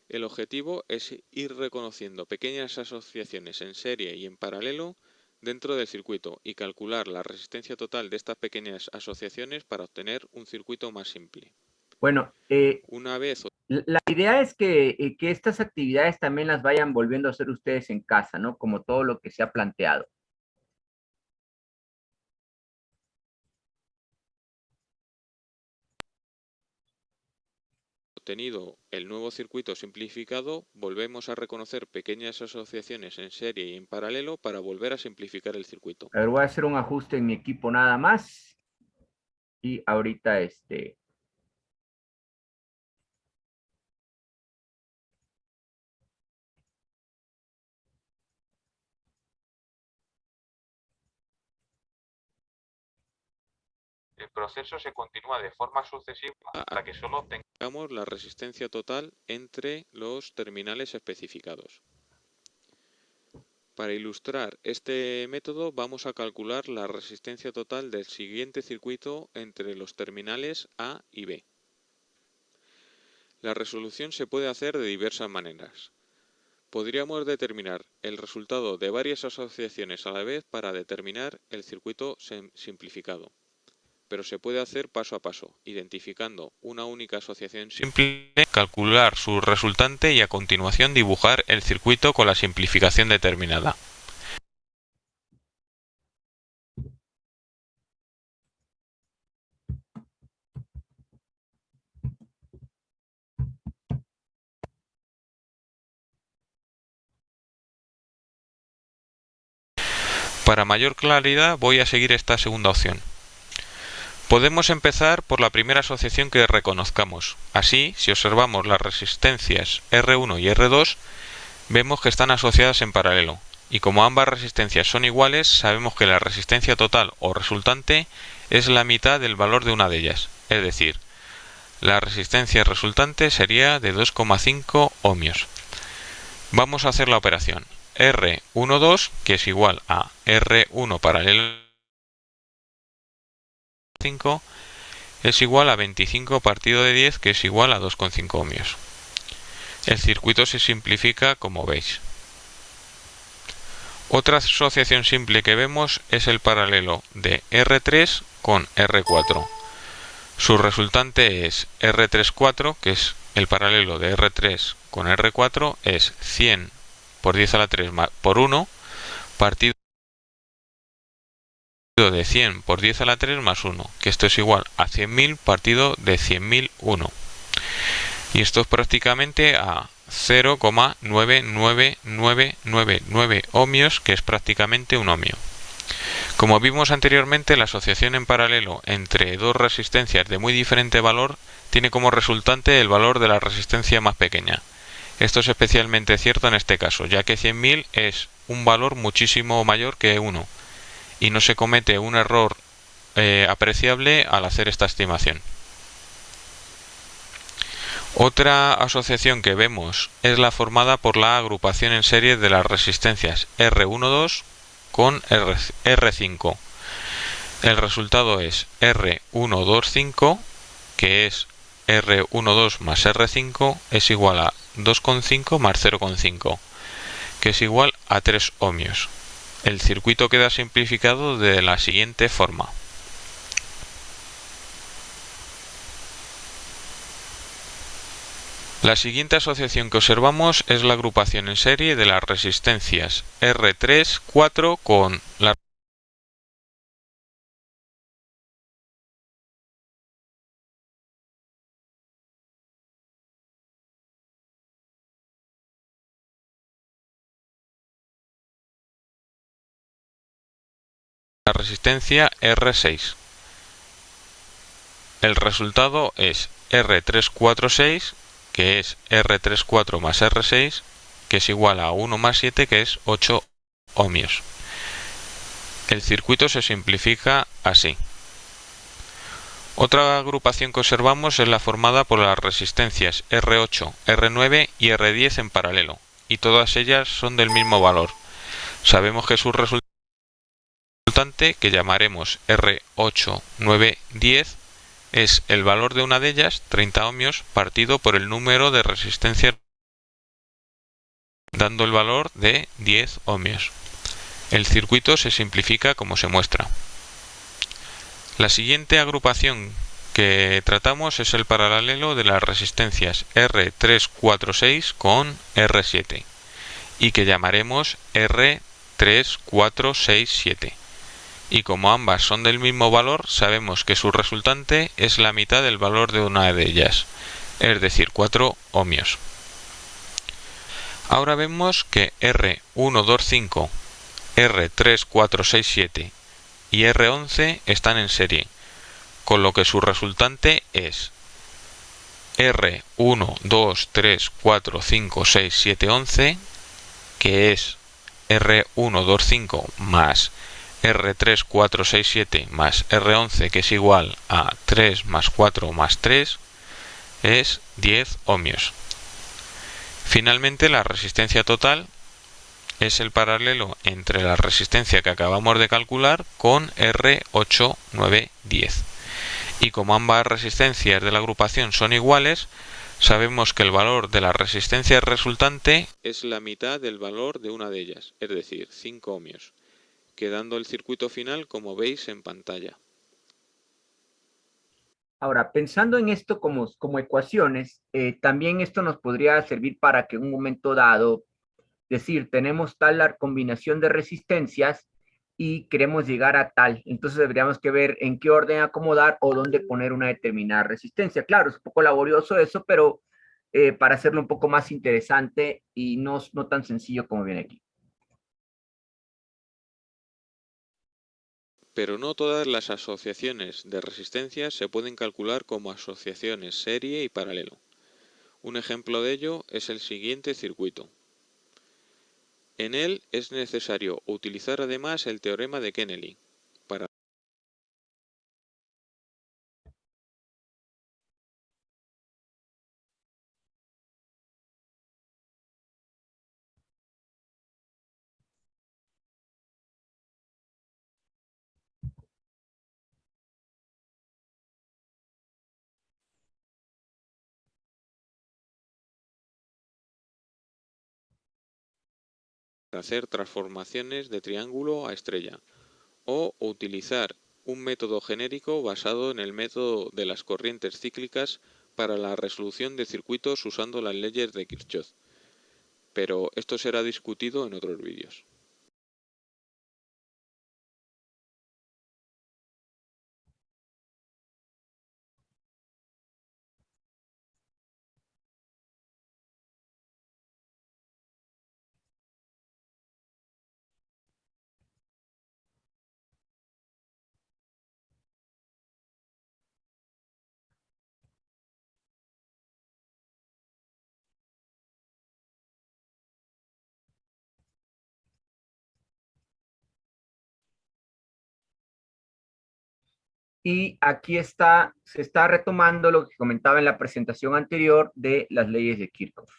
El objetivo es ir reconociendo pequeñas asociaciones en serie y en paralelo dentro del circuito y calcular la resistencia total de estas pequeñas asociaciones para obtener un circuito más simple. Bueno, una vez... La idea es que estas actividades también las vayan volviendo a hacer ustedes en casa, ¿no? Como todo lo que se ha planteado. Obtenido el nuevo circuito simplificado, volvemos a reconocer pequeñas asociaciones en serie y en paralelo para volver a simplificar el circuito. A ver, voy a hacer un ajuste en mi equipo nada más. Y ahorita El proceso se continúa de forma sucesiva hasta que solo tengamos la resistencia total entre los terminales especificados. Para ilustrar este método vamos a calcular la resistencia total del siguiente circuito entre los terminales A y B. La resolución se puede hacer de diversas maneras. Podríamos determinar el resultado de varias asociaciones a la vez para determinar el circuito simplificado. Pero se puede hacer paso a paso, identificando una única asociación simple, calcular su resultante y a continuación dibujar el circuito con la simplificación determinada. Para mayor claridad voy a seguir esta segunda opción. Podemos empezar por la primera asociación que reconozcamos. Así, si observamos las resistencias R1 y R2, vemos que están asociadas en paralelo. Y como ambas resistencias son iguales, sabemos que la resistencia total o resultante es la mitad del valor de una de ellas. Es decir, la resistencia resultante sería de 2,5 ohmios. Vamos a hacer la operación. R12, que es igual a R1 paralelo 5 es igual a 25 partido de 10, que es igual a 2,5 ohmios. El circuito se simplifica como veis. Otra asociación simple que vemos es el paralelo de R3 con R4. Su resultante es R34, que es el paralelo de R3 con R4, es 100 por 10 a la 3 por 1 partido de 100 por 10 a la 3 más 1, que esto es igual a 100.000 partido de 100.001. Y esto es prácticamente a 0,99999 ohmios, que es prácticamente un ohmio. Como vimos anteriormente, la asociación en paralelo entre dos resistencias de muy diferente valor tiene como resultante el valor de la resistencia más pequeña. Esto es especialmente cierto en este caso, ya que 100.000 es un valor muchísimo mayor que 1. Y no se comete un error apreciable al hacer esta estimación. Otra asociación que vemos es la formada por la agrupación en serie de las resistencias R12 con R5. el resultado es R125, que es R12 más R5, es igual a 2,5 más 0,5, que es igual a 3 ohmios. El circuito queda simplificado de la siguiente forma. La siguiente asociación que observamos es la agrupación en serie de las resistencias R3, 4 con la resistencia R6. El resultado es R346, que es R34 más R6, que es igual a 1 más 7, que es 8 ohmios. El circuito se simplifica así. Otra agrupación que observamos es la formada por las resistencias R8, R9 y R10 en paralelo, y todas ellas son del mismo valor. Sabemos que su resultante, que llamaremos R8, 9, 10, es el valor de una de ellas, 30 ohmios, partido por el número de resistencias, dando el valor de 10 ohmios. El circuito se simplifica como se muestra. La siguiente agrupación que tratamos es el paralelo de las resistencias R346 con R7, y que llamaremos R3467. Y como ambas son del mismo valor, sabemos que su resultante es la mitad del valor de una de ellas, es decir, 4 ohmios. Ahora vemos que R125, R3467 y R11 están en serie, con lo que su resultante es R1, 2, 3, 4, 5, 6, 7, 11, que es R125 más R3467 más R11, que es igual a 3 más 4 más 3, es 10 ohmios. Finalmente, la resistencia total es el paralelo entre la resistencia que acabamos de calcular con R8, 9, 10. Y como ambas resistencias de la agrupación son iguales, sabemos que el valor de la resistencia resultante es la mitad del valor de una de ellas, es decir, 5 ohmios, quedando el circuito final como veis en pantalla. Ahora, pensando en esto como ecuaciones, también esto nos podría servir para que en un momento dado, decir, tenemos tal combinación de resistencias y queremos llegar a tal. Entonces deberíamos que ver en qué orden acomodar o dónde poner una determinada resistencia. Claro, es un poco laborioso eso, pero para hacerlo un poco más interesante y no tan sencillo como viene aquí. Pero no todas las asociaciones de resistencias se pueden calcular como asociaciones serie y paralelo. Un ejemplo de ello es el siguiente circuito. En él es necesario utilizar además el teorema de Kennelly para hacer transformaciones de triángulo a estrella, o utilizar un método genérico basado en el método de las corrientes cíclicas para la resolución de circuitos usando las leyes de Kirchhoff. Pero esto será discutido en otros vídeos. Y aquí se está retomando lo que comentaba en la presentación anterior de las leyes de Kirchhoff.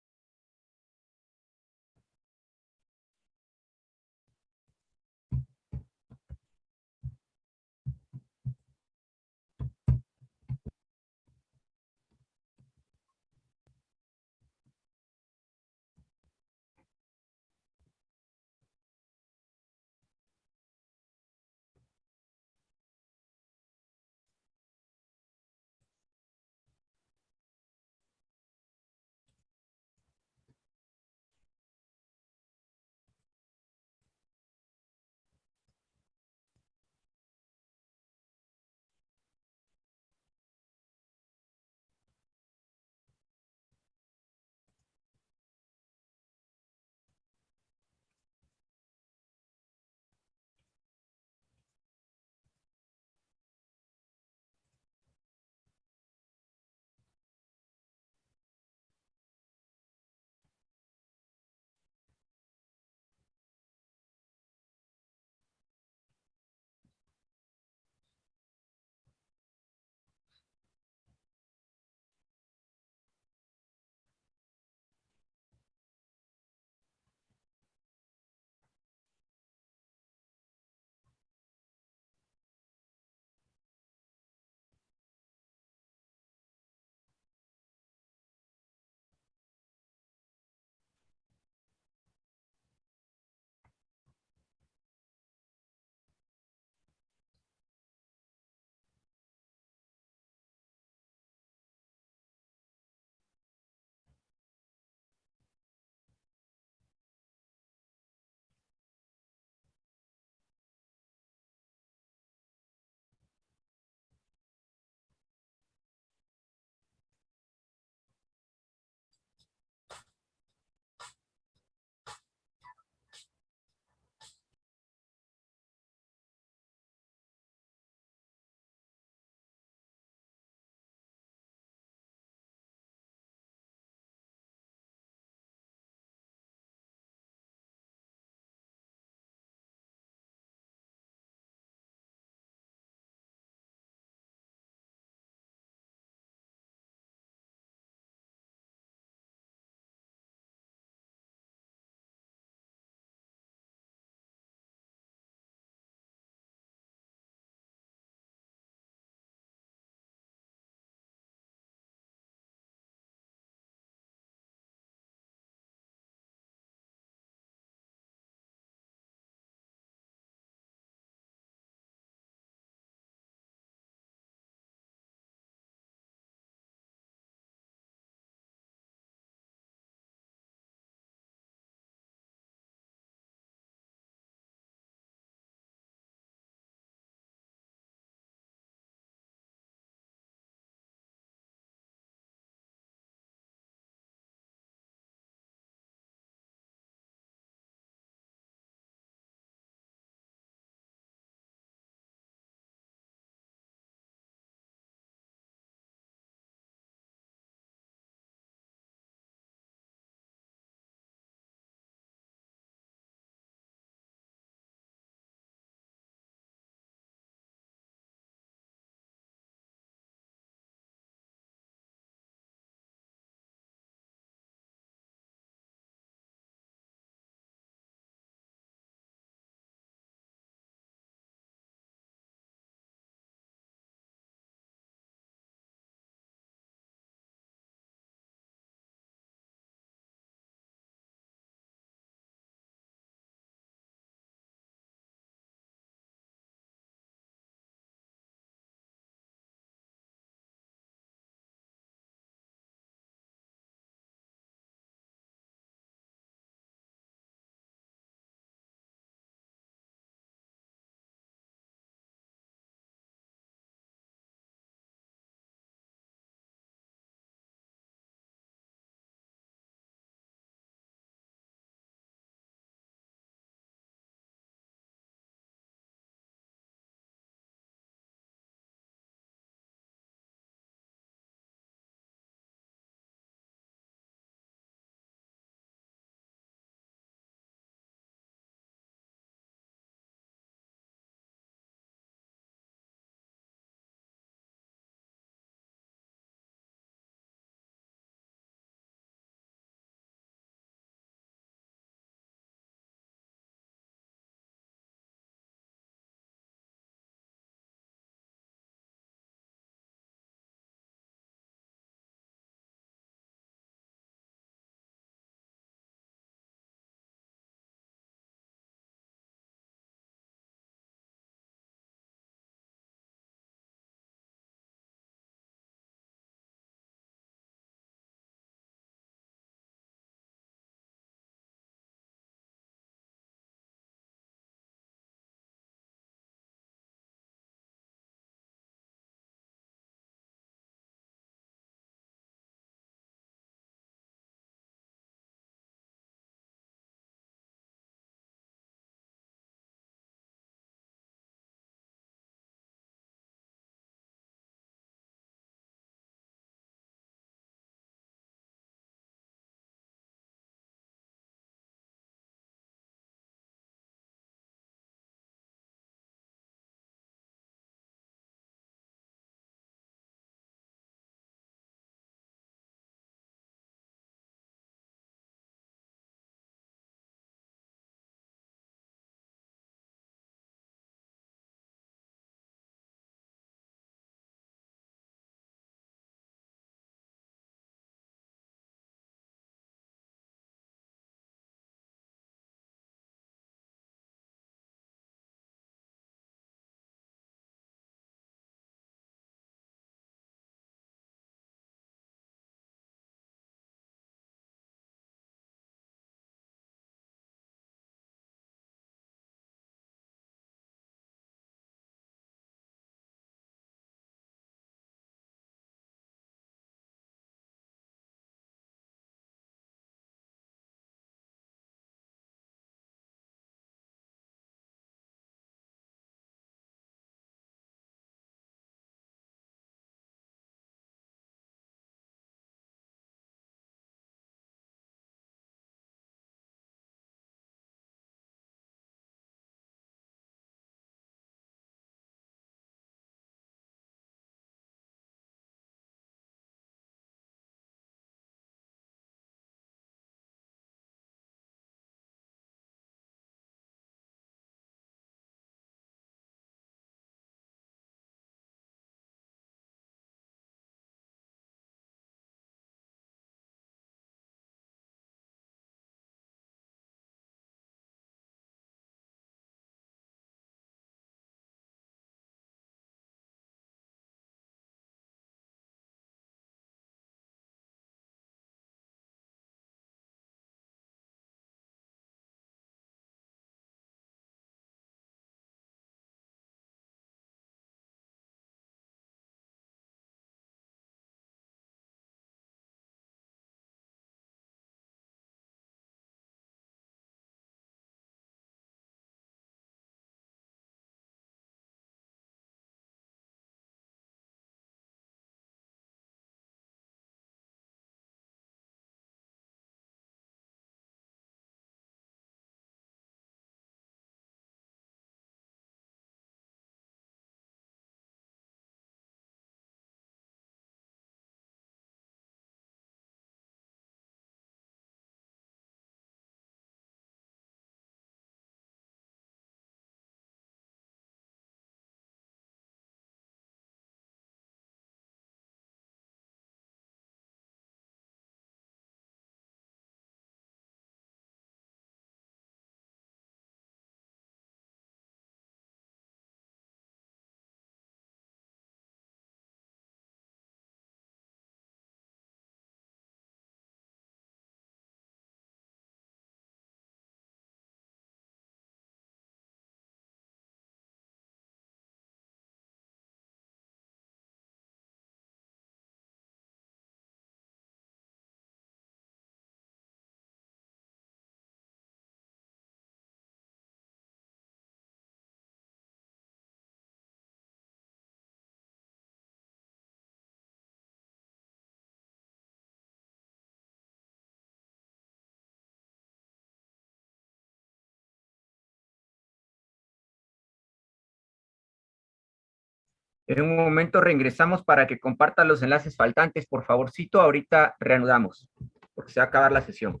En un momento reingresamos para que comparta los enlaces faltantes, por favorcito. Ahorita reanudamos, porque se va a acabar la sesión.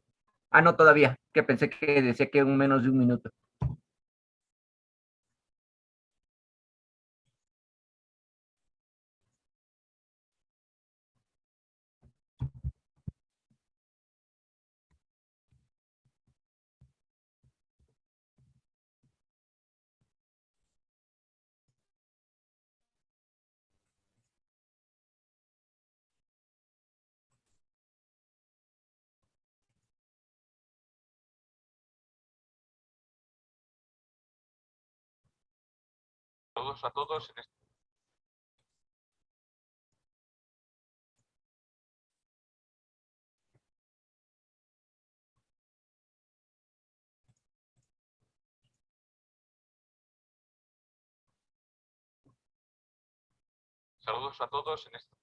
Ah, no, todavía, que pensé que decía que en menos de un minuto. Saludos a todos en este Saludos a todos en este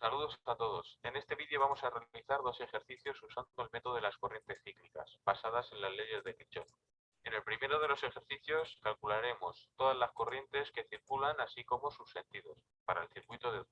Saludos a todos. En este vídeo vamos a realizar dos ejercicios usando el método de las corrientes cíclicas, basadas en las leyes de Kirchhoff. En el primero de los ejercicios calcularemos todas las corrientes que circulan, así como sus sentidos, para el circuito de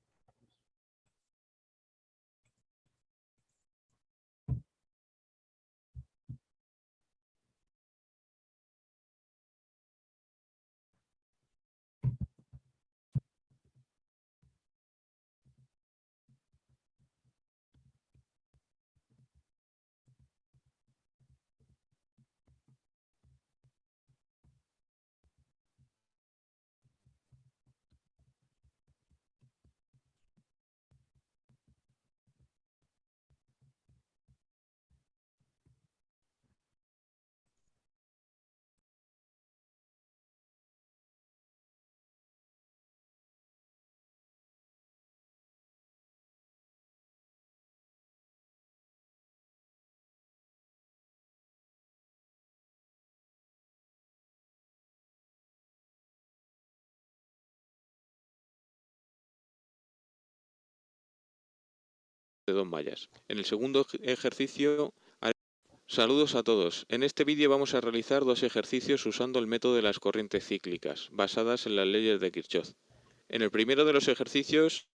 dos mallas. En el segundo ejercicio... Saludos a todos. En este vídeo vamos a realizar dos ejercicios usando el método de las corrientes cíclicas, basadas en las leyes de Kirchhoff. En el primero de los ejercicios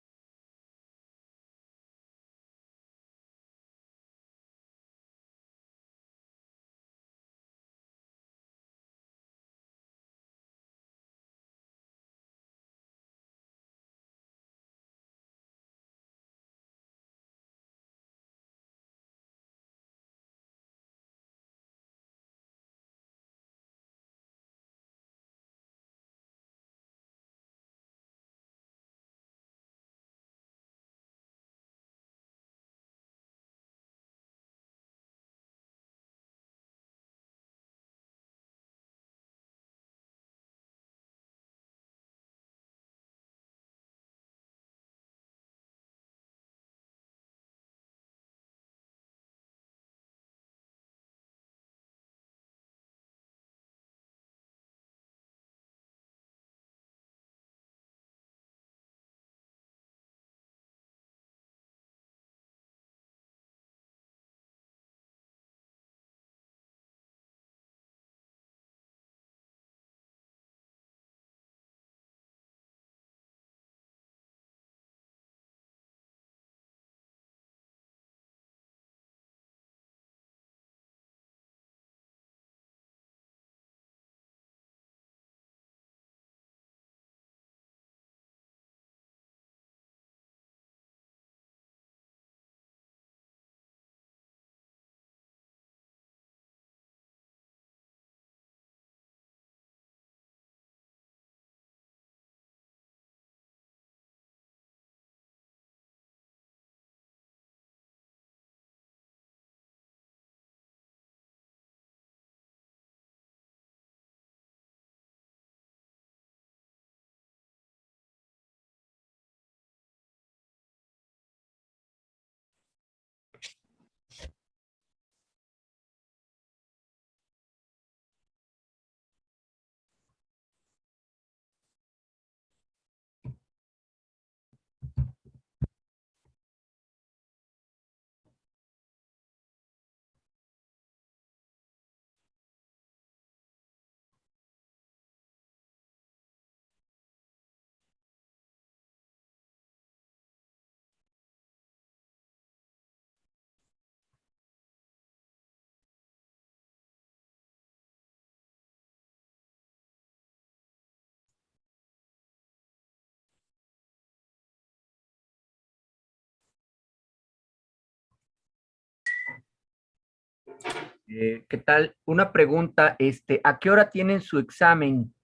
¿Qué tal? Una pregunta, ¿a qué hora tienen su examen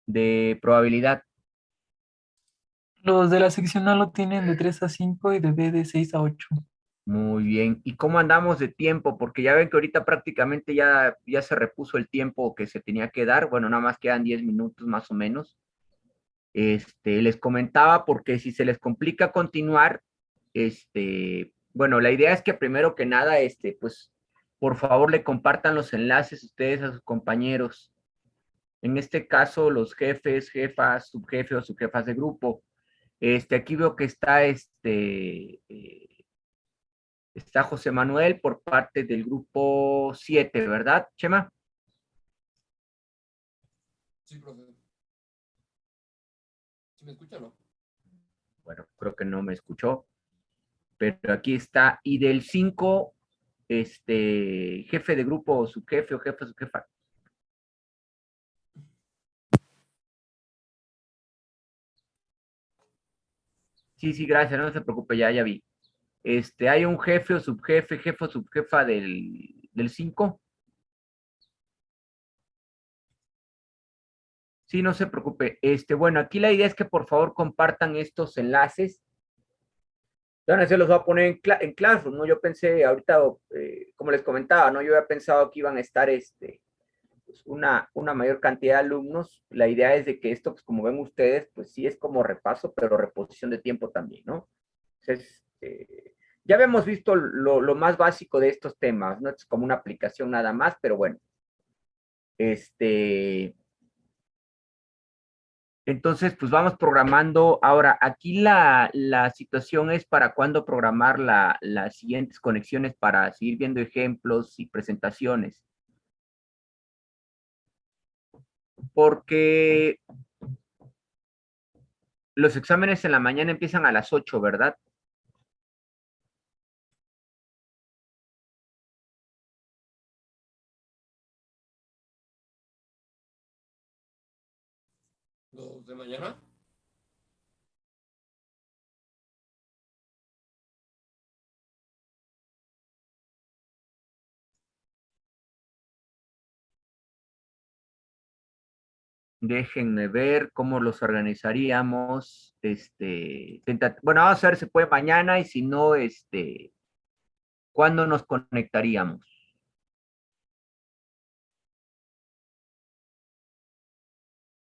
de probabilidad? Los de la seccional lo tienen de 3 a 5 y de B de 6 a 8. Muy bien. ¿Y cómo andamos de tiempo? Porque ya ven que ahorita prácticamente ya se repuso el tiempo que se tenía que dar. Bueno, nada más quedan 10 minutos más o menos. Les comentaba porque si se les complica continuar, bueno, la idea es que primero que nada, pues, por favor le compartan los enlaces ustedes a sus compañeros. En este caso, los jefes, jefas, subjefes o subjefas de grupo. Aquí veo que está José Manuel por parte del grupo 7, ¿verdad, Chema? Sí, profe. ¿Sí me escucha o no? Bueno, creo que no me escuchó, pero aquí está. Y del 5, jefe de grupo o subjefe o jefa, subjefa. Sí, sí, gracias, no se preocupe, ya vi. Hay un jefe o subjefe, jefe o subjefa del 5. Sí, no se preocupe. Bueno, aquí la idea es que por favor compartan estos enlaces. Bueno, se los voy a poner en Classroom, ¿no? Yo pensé ahorita, como les comentaba, ¿no? Yo había pensado que iban a estar pues una mayor cantidad de alumnos. La idea es de que esto, pues como ven ustedes, pues sí es como repaso, pero reposición de tiempo también, ¿no? Entonces, ya habíamos visto lo más básico de estos temas, ¿no? Es como una aplicación nada más, pero bueno. Entonces, pues vamos programando. Ahora, aquí la situación es para cuándo programar las siguientes conexiones para seguir viendo ejemplos y presentaciones. Porque los exámenes en la mañana empiezan a las 8, ¿verdad? ¿Los de mañana? Déjenme ver cómo los organizaríamos. Bueno, vamos a ver si puede mañana y si no, ¿cuándo nos conectaríamos?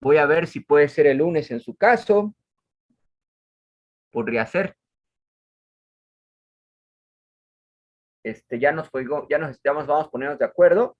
Voy a ver si puede ser el lunes en su caso. Podría ser. Ya nos vamos a ponernos de acuerdo.